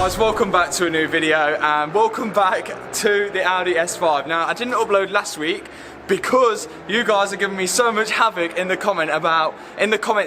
guys, welcome back to a new video and welcome back to the Audi S5. Now, I didn't upload last week because you guys are giving me so much havoc in the comment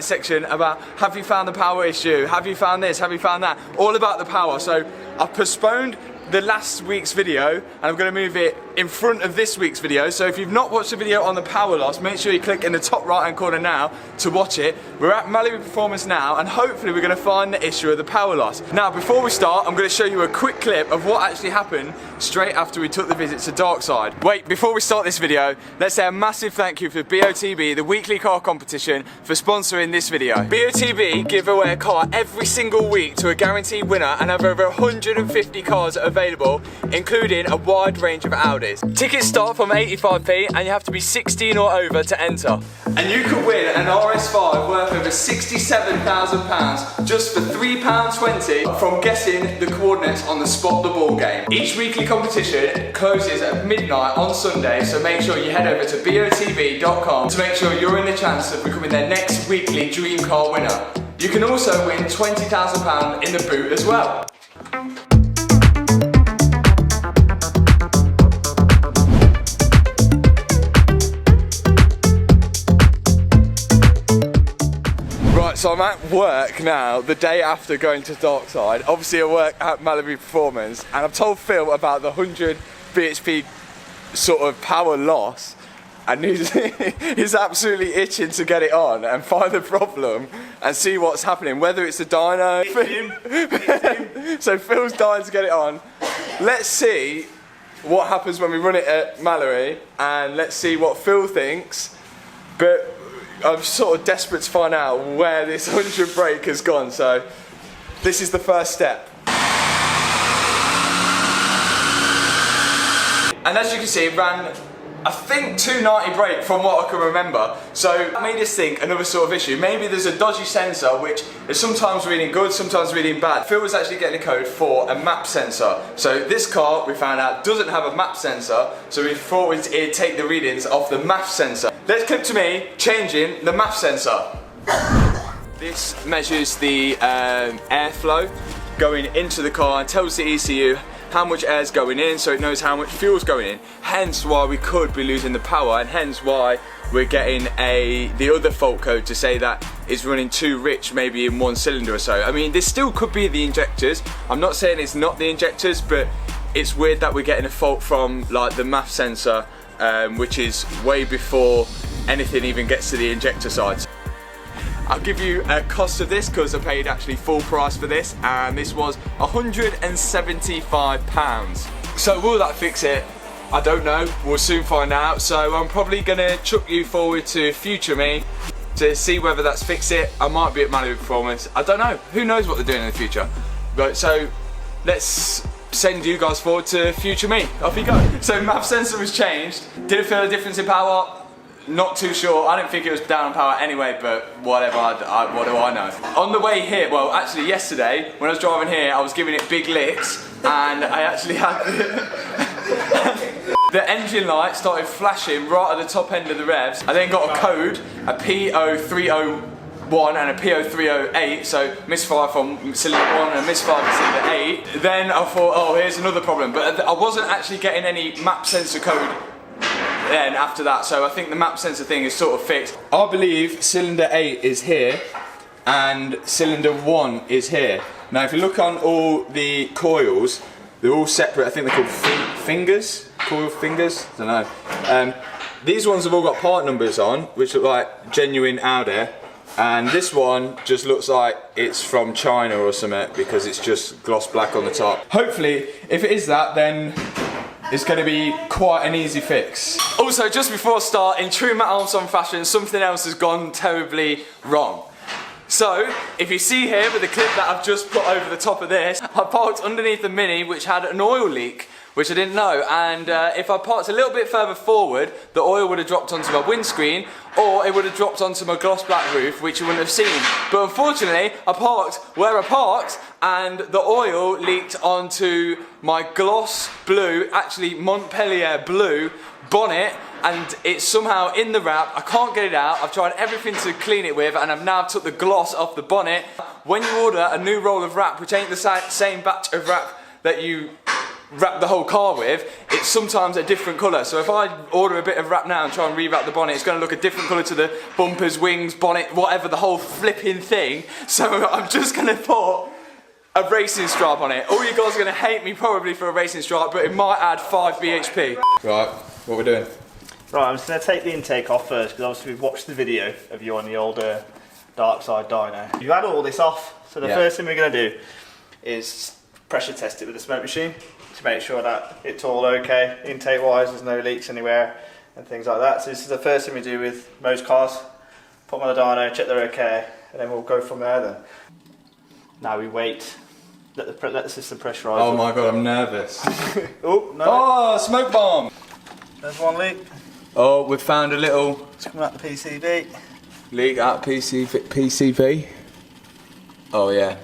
section about, have you found the power issue, have you found this, have you found that, all about the power. So I've postponed the last week's video and I'm going to move it in front of this week's video. So if you've not watched the video on the power loss, make sure you click in the top right hand corner now to watch it. We're at Mallory Performance now and hopefully we're going to find the issue of the power loss. Now before we start, I'm going to show you a quick clip of what actually happened straight after we took the visit to Darkside. Wait, before we start this video, let's say a massive thank you for BOTB, the weekly car competition, for sponsoring this video. BOTB give away a car every single week to a guaranteed winner and have over 150 cars available, including a wide range of Audis. Tickets start from 85p and you have to be 16 or over to enter. And you could win an RS5 worth over £67,000 just for £3.20 from guessing the coordinates on the Spot the Ball game. Each weekly competition closes at midnight on Sunday, so make sure you head over to botb.com to make sure you're in the chance of becoming their next weekly dream car winner. You can also win £20,000 in the boot as well. So I'm at work now, the day after going to Darkside. Obviously I work at Mallory Performance and I've told Phil about the 100 bhp sort of power loss and he's absolutely itching to get it on and find the problem and see what's happening, whether it's the dyno. So Phil's dying to get it on. Let's see what happens when we run it at Mallory and let's see what Phil thinks. But I'm sort of desperate to find out where this 100 brake has gone, so this is the first step. And as you can see, it ran, I think, 290 brake from what I can remember. So that made us think another sort of issue. Maybe there's a dodgy sensor which is sometimes reading good, sometimes reading bad. Phil was actually getting a code for a map sensor. So this car, we found out, doesn't have a map sensor, so we thought it'd take the readings off the MAF sensor. Let's clip to me changing the MAF sensor. This measures the airflow going into the car and tells the ECU how much air is going in, so it knows how much fuel is going in. Hence why we could be losing the power, and hence why we're getting the other fault code to say that it's running too rich, maybe in one cylinder or so. I mean, this still could be the injectors. I'm not saying it's not the injectors, but it's weird that we're getting a fault from like the MAF sensor, which is way before anything even gets to the injector side. I'll give you a cost of this because I paid actually full price for this, and this was £175. So will that fix it? I don't know, we'll soon find out. So I'm probably gonna chuck you forward to future me to see whether that's fixed it. I might be at Mallory Performance, I don't know, who knows what they're doing in the future. But so let's send you guys forward to future me. Off you go. So MAF sensor was changed. Did it feel a difference in power? Not too sure. I didn't think it was down on power anyway, but whatever, what do I know? On the way here, well actually yesterday, when I was driving here, I was giving it big licks and I actually had the engine light started flashing right at the top end of the revs. I then got a code, a P0301 and a P0308, so misfire from cylinder 1 and misfire from cylinder 8. Then I thought, oh, here's another problem, but I wasn't actually getting any map sensor code then after that, so I think the map sensor thing is sort of fixed. I believe cylinder 8 is here and cylinder 1 is here. Now if you look on all the coils, they're all separate. I think they're called fingers, coil fingers, I don't know. These ones have all got part numbers on, which look like genuine Audi, and this one just looks like it's from China or something because it's just gloss black on the top. Hopefully, if it is that, then it's going to be quite an easy fix. Also, just before I start, in true Matt Armstrong fashion, something else has gone terribly wrong. So, if you see here with the clip that I've just put over the top of this, I parked underneath the Mini which had an oil leak, which I didn't know, and if I parked a little bit further forward, the oil would have dropped onto my windscreen, or it would have dropped onto my gloss black roof, which you wouldn't have seen. But unfortunately, I parked where I parked, and the oil leaked onto my gloss blue, actually Montpellier blue bonnet, and it's somehow in the wrap. I can't get it out. I've tried everything to clean it with, and I've now took the gloss off the bonnet. When you order a new roll of wrap, which ain't the same batch of wrap that you wrap the whole car with, it's sometimes a different colour. So if I order a bit of wrap now and try and rewrap the bonnet, it's going to look a different colour to the bumpers, wings, bonnet, whatever, the whole flipping thing. So I'm just going to put a racing stripe on it. All you guys are going to hate me probably for a racing stripe, but it might add 5 bhp. Right, what we're doing? Right, I'm just going to take the intake off first, because obviously we've watched the video of you on the old dark side dyno. You've had all this off, so the first thing we're going to do is pressure test it with the smoke machine to make sure that it's all okay, intake wise, there's no leaks anywhere and things like that. So this is the first thing we do with most cars. Put them on the dyno, check they're okay, and then we'll go from there then. Now we wait, let the system pressurise. Oh my god, I'm nervous. Oh, no. Oh, smoke bomb! There's one leak. Oh, we've found a little... It's coming out the PCV. Leak out PCV. Oh yeah,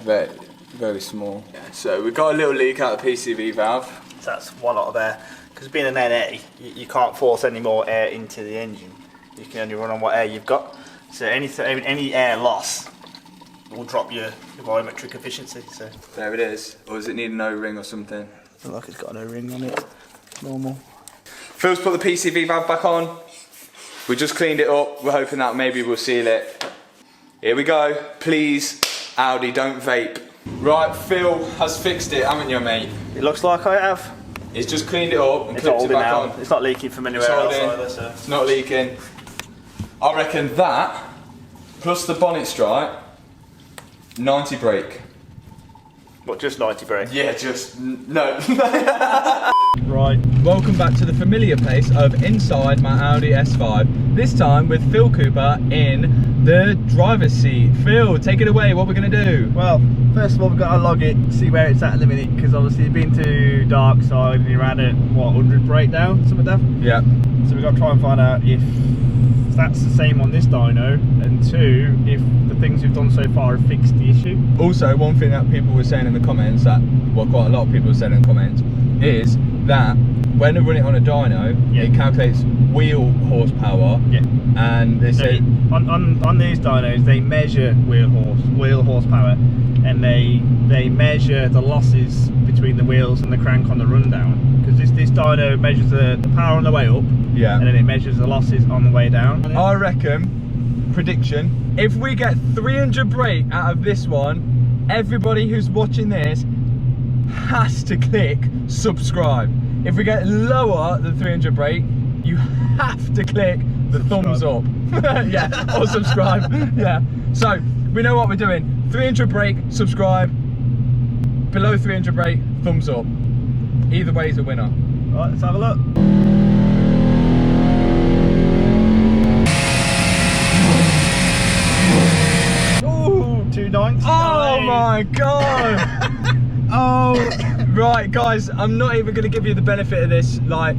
very small. Yeah, so we've got a little leak out the PCV valve. So that's one lot of air. Because being an NA, you can't force any more air into the engine. You can only run on what air you've got. So any air loss will drop your volumetric efficiency. So there it is. Or does it need an O-ring or something? Look like it's got an O-ring on it. Normal. Phil's put the PCV valve back on. We just cleaned it up. We're hoping that maybe we'll seal it. Here we go. Please, Audi, don't vape. Right, Phil has fixed it, haven't you, mate? It looks like I have. He's just cleaned it up and clipped it back on. It's not leaking from anywhere else either, so. It's not leaking. I reckon that, plus the bonnet stripe, 90 brake. What, just 90 brake? Yeah, just, no. Right. Welcome back to the familiar place of inside my Audi S5. This time with Phil Cooper in the driver's seat. Phil, take it away, what we're going to do? Well, first of all we've got to log it, see where it's at the minute, because obviously you've been to dark side and you're at it, what, 100 breakdown, something like that? Yeah. So we've got to try and find out if that's the same on this dyno, and two, if the things we've done so far have fixed the issue. Also, one thing that people were saying in the comments, that, well, quite a lot of people were saying in the comments, is that when they run it on a dyno, it calculates wheel horsepower, and they say on these dynos they measure wheel horsepower, and they measure the losses between the wheels and the crank on the rundown, because this dyno measures the power on the way up, and then it measures the losses on the way down. I reckon, prediction, if we get 300 brake out of this one, everybody who's watching this has to click subscribe. If we get lower than 300 brake, you have to click the thumbs up. Yeah, or subscribe. Yeah. So we know what we're doing. 300 brake, subscribe. Below 300 brake, thumbs up. Either way is a winner. Right, let's have a look. Ooh, 290. Oh my god. Oh, right guys, I'm not even going to give you the benefit of this. Like,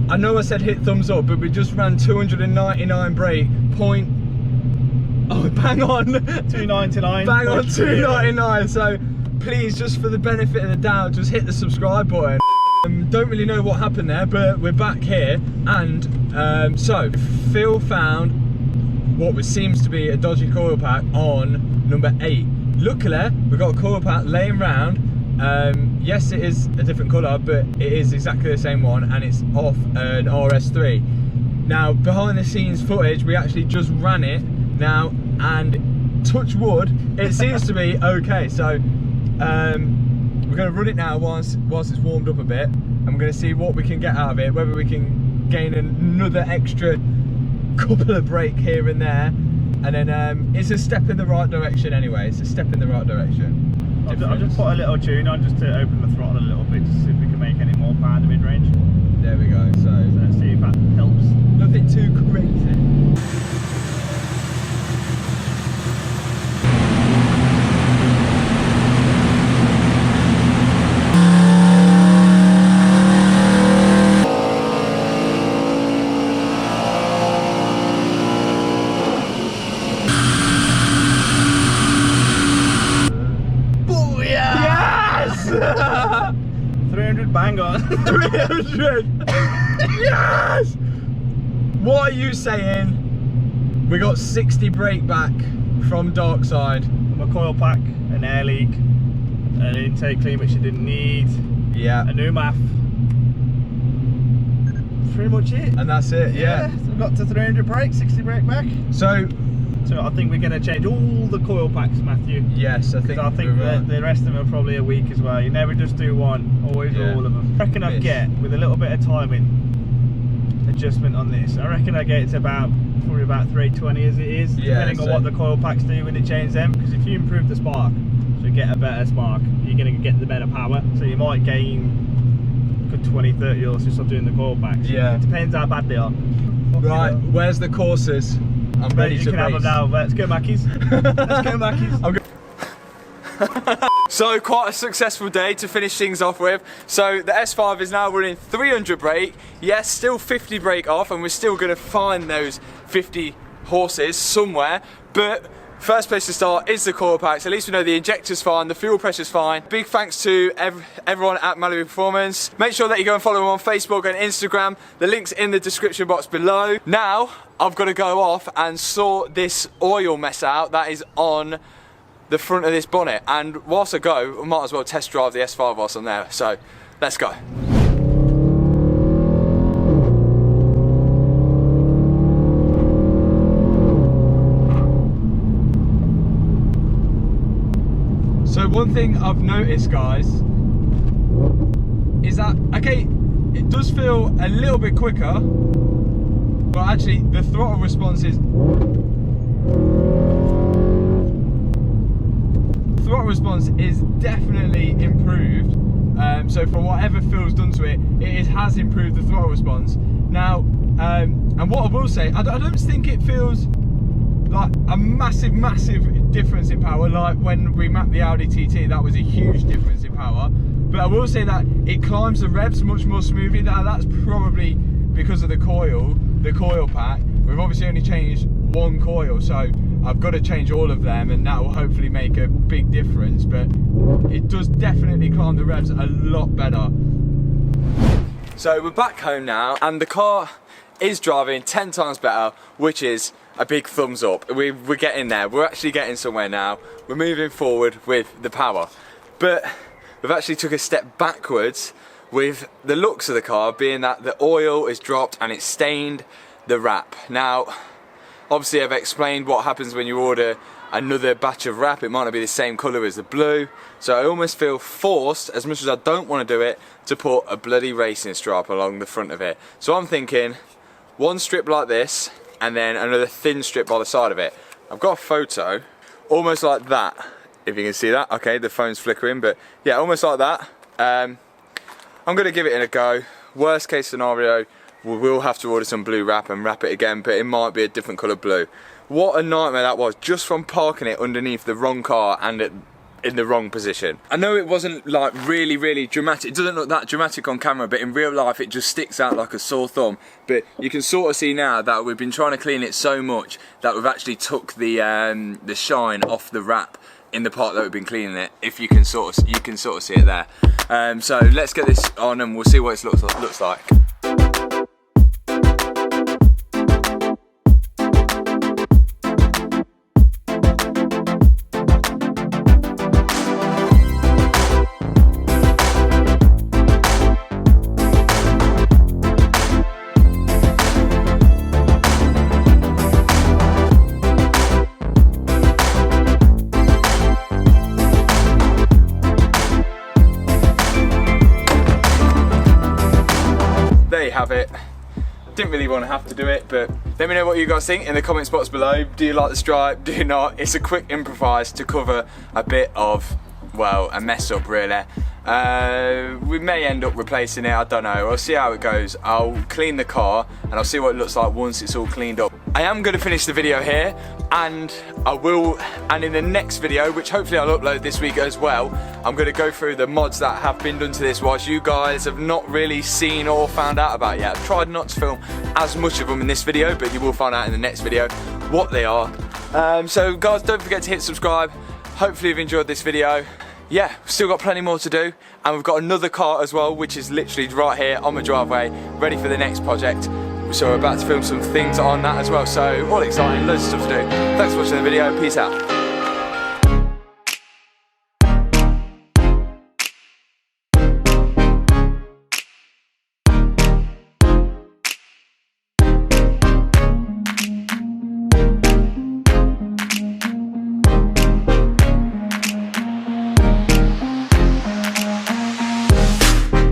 I know I said hit thumbs up, but we just ran 299 brake, point, oh bang on, 299. Bang on 299, so please, just for the benefit of the doubt, just hit the subscribe button. Don't really know what happened there, but we're back here, and so Phil found what seems to be a dodgy coil pack on number 8. Luckily, we've got a coil pack laying round. Yes, it is a different colour, but it is exactly the same one, and it's off an RS3. Now, behind the scenes footage, we actually just ran it now, and touch wood, it seems to be okay. So we're going to run it now whilst it's warmed up a bit, and we're going to see what we can get out of it, whether we can gain another extra couple of brake here and there. And then it's a step in the right direction anyway. It's a step in the right direction. I'll just put a little tune on just to open the throttle a little bit to see if we can make any more power in the mid-range. There we go. So let's see if that helps. Nothing too crazy. 300! Yes! What are you saying? We got 60 brake back from dark side. My coil pack, an air leak, an intake clean which you didn't need. Yeah. A new MAF. Pretty much it. And that's it, yeah. So we got to 300 brake, 60 brake back. So I think we're going to change all the coil packs, Matthew. yes, I think the rest of them are probably a week as well. You never just do one, always do all of them. I reckon I'd get, with a little bit of timing adjustment on this, I reckon I'd get it to probably about 320 as it is, depending on what the coil packs do when you change them. Because if you improve the spark, so get a better spark, you're going to get the better power. So you might gain a good 20, 30 euros just on doing the coil packs. Yeah. It depends how bad they are. Right, where's the courses? I'm ready to You can have them now. Let's go, Mackies. Let's go, Mackies. So quite a successful day to finish things off with. So the S5 is now running 300 brake. Yes, still 50 brake off, and we're still going to find those 50 horses somewhere. But first place to start is the coil packs. At least we know the injector's fine, the fuel pressure's fine. Big thanks to everyone at Mallory Performance. Make sure that you go and follow them on Facebook and Instagram. The link's in the description box below. Now, I've got to go off and sort this oil mess out that is on the front of this bonnet. And whilst I go, I might as well test drive the S5 whilst I'm there. So, let's go. So one thing I've noticed, guys, is that, okay, it does feel a little bit quicker, but actually the throttle response is definitely improved. So for whatever Phil's done to it, it has improved the throttle response. Now, and what I will say, I don't think it feels like a massive difference in power. Like when we mapped the Audi TT, that was a huge difference in power. But I will say that it climbs the revs much more smoothly. Now that's probably because of the coil pack. We've obviously only changed one coil, so I've got to change all of them, and that will hopefully make a big difference. But it does definitely climb the revs a lot better. So we're back home now, and the car is driving 10 times better, which is a big thumbs up. We're getting there. We're actually getting somewhere now. We're moving forward with the power. But we've actually took a step backwards with the looks of the car, being that the oil is dropped and it's stained the wrap. Now, obviously I've explained what happens when you order another batch of wrap. It might not be the same colour as the blue. So I almost feel forced, as much as I don't want to do it, to put a bloody racing stripe along the front of it. So I'm thinking one strip like this, and then another thin strip by the side of it. I've got a photo, almost like that, if you can see that. Okay, the phone's flickering, but yeah, almost like that. I'm gonna give it a go. Worst case scenario, we will have to order some blue wrap and wrap it again, but it might be a different colour blue. What a nightmare that was, just from parking it underneath the wrong car and in the wrong position. I know it wasn't like really dramatic. It doesn't look that dramatic on camera, but in real life it just sticks out like a sore thumb. But you can sort of see now that we've been trying to clean it so much that we've actually took the shine off the wrap in the part that we've been cleaning it. If you can sort of see it there. So let's get this on and we'll see what it looks like. Have it. Didn't really want to have to do it, but let me know what you guys think in the comment spots below. Do you like the stripe? Do you not? It's a quick improvise to cover a bit of, well, a mess up really. We may end up replacing it, I don't know. I'll see how it goes. I'll clean the car and I'll see what it looks like once it's all cleaned up. I am going to finish the video here, and in the next video, which hopefully I'll upload this week as well, I'm going to go through the mods that have been done to this whilst you guys have not really seen or found out about yet. I've tried not to film as much of them in this video, but you will find out in the next video what they are. So guys, don't forget to hit subscribe. Hopefully you've enjoyed this video. yeah, still got plenty more to do, and we've got another car as well, which is literally right here on my driveway, ready for the next project. So we're about to film some things on that as well, so all exciting, loads of stuff to do. Thanks for watching the video, peace out.